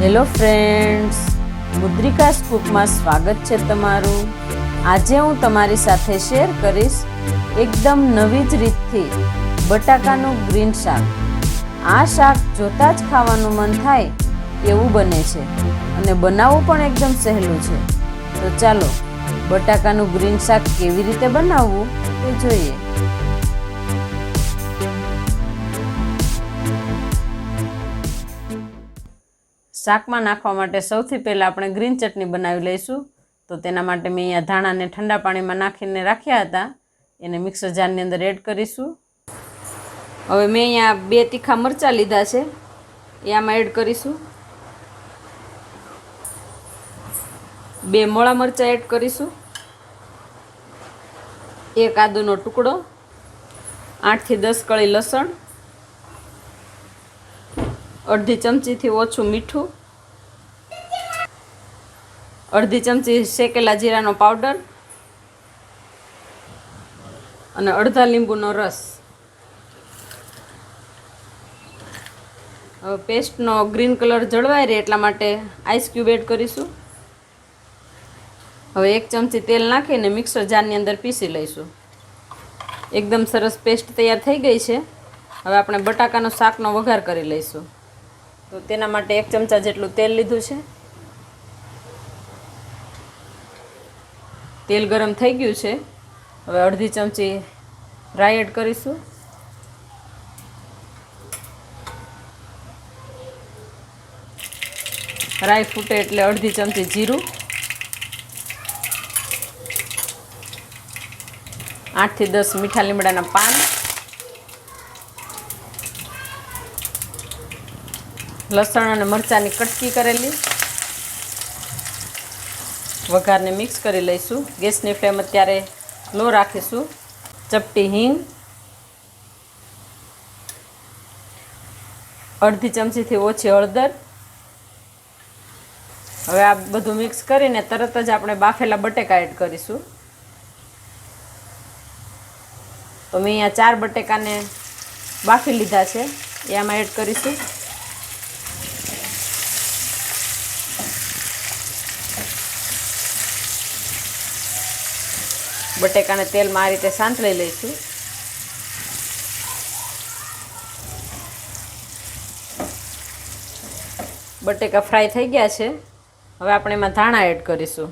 Hello friends, મુદ્રિકાસ કુકમાં સ્વાગત છે તમારું। આજે હું તમારી સાથે શેર કરીશ એકદમ નવી જ રીતથી બટાકાનું ગ્રીન શાક। આ શાક જોતાં જ ખાવાનું મન થાય એવું બને છે અને બનાવવું પણ એકદમ સહેલું છે। તો ચાલો બટાકાનું ગ્રીન શાક કેવી રીતે બનાવવું તે જોઈએ। શાકમાં નાખવા માટે સૌથી પહેલાં આપણે ગ્રીન ચટણી બનાવી લઈશું। તો તેના માટે મેં અહીંયા ધાણાને ઠંડા પાણીમાં નાખીને રાખ્યા હતા, એને મિક્સર જારની અંદર એડ કરીશું। હવે મેં અહીંયા 2 તીખા મરચાં લીધા છે, એ આમાં એડ કરીશું। 2 મોળા મરચાં એડ કરીશું। 1 આદુનો ટુકડો, 8 થી 10 કળી લસણ, અડધી ચમચીથી ઓછું મીઠું, અડધી ચમચી શેકેલા જીરાનો પાવડર અને અડધા લીંબુનો રસ। હવે પેસ્ટનો ગ્રીન કલર જળવાઈ રહે એટલા માટે આઈસ ક્યુબ એડ કરીશું। હવે 1 ચમચી તેલ નાખીને મિક્સર જારની અંદર પીસી લઈશું। એકદમ સરસ પેસ્ટ તૈયાર થઈ ગઈ છે। હવે આપણે બટાકાનો શાકનો વઘાર કરી લઈશું। તો તેના માટે 1 ચમચા જેટલું તેલ લીધું છે। તેલ ગરમ થઈ ગયું છે। હવે અડધી ચમચી રાઈ એડ કરીશું। રાઈ ફૂટે એટલે અડધી ચમચી જીરું, 8 થી 10 મીઠા લીમડાના પાન, લસણ અને મરચાંની કટકી કરેલી। વઘારને મિક્સ કરી લઈશું। ગેસની ફ્લેમ અત્યારે લો રાખીશું। ચપટી હિંગ, અડધી ચમચીથી ઓછી હળદર। હવે આ બધું મિક્સ કરીને તરત જ આપણે બાફેલા બટેકા એડ કરીશું। તો મેં અહીંયા 4 બટેકાને બાફી લીધા છે, એ આમાં એડ કરીશું। બટેકાને તેલમાં આ રીતે સાંતળી લઈશું। બટેકા ફ્રાય થઈ ગયા છે। હવે આપણે એમાં ધાણા એડ કરીશું।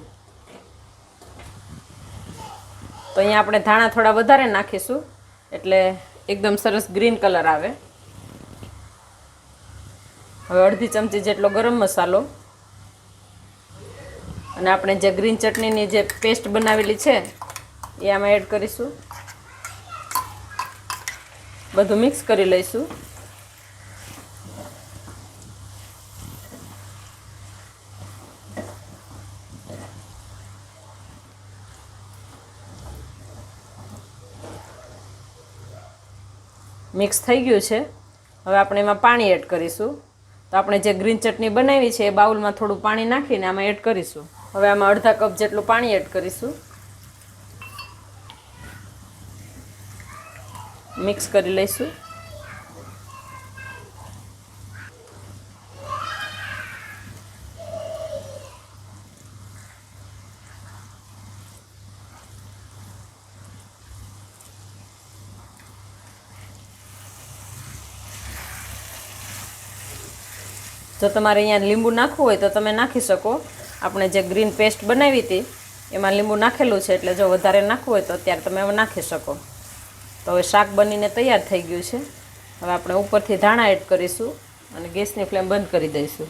તો અહીંયા આપણે ધાણા થોડા વધારે નાખીશું એટલે એકદમ સરસ ગ્રીન કલર આવે। હવે અડધી ચમચી જેટલો ગરમ મસાલો અને આપણે જે ગ્રીન ચટણીની જે પેસ્ટ બનાવેલી છે એ આમાં એડ કરીશું। બધું મિક્સ કરી લઈશું। મિક્સ થઈ ગયું છે। હવે આપણે એમાં પાણી એડ કરીશું। તો આપણે જે ગ્રીન ચટણી બનાવી છે એ બાઉલમાં થોડું પાણી નાખીને આમાં એડ કરીશું। હવે આમાં અડધા કપ જેટલું પાણી એડ કરીશું। મિક્સ કરી લઈશું। જો તમારે અહીંયા લીંબુ નાખવું હોય તો તમે નાખી શકો। આપણે જે ગ્રીન પેસ્ટ બનાવી હતી એમાં લીંબુ નાખેલું છે એટલે જો વધારે નાખવું હોય તો અત્યારે તમે નાખી શકો। તો હવે શાક બનીને તૈયાર થઈ ગયું છે। હવે આપણે ઉપરથી ધાણા એડ કરીશું અને ગેસની ફ્લેમ બંધ કરી દઈશું।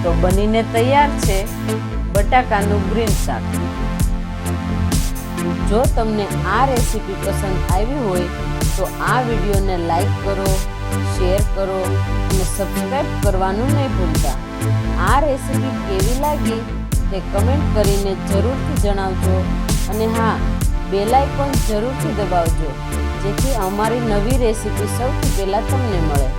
તો બનીને તૈયાર છે બટાકાનું ગ્રીન શાક। જો તમને આ રેસીપી પસંદ આવી હોય તો આ વિડીયોને લાઈક કરો, શેર કરો અને સબસ્ક્રાઈબ કરવાનું નહીં ભૂલતા। આ રેસીપી કેવી લાગી તે કમેન્ટ કરીને જરૂરથી જણાવજો અને હા, બેલ આઇકોન જરૂરથી દબાવજો જેથી અમારી નવી રેસીપી સૌથી પહેલાં તમને મળે।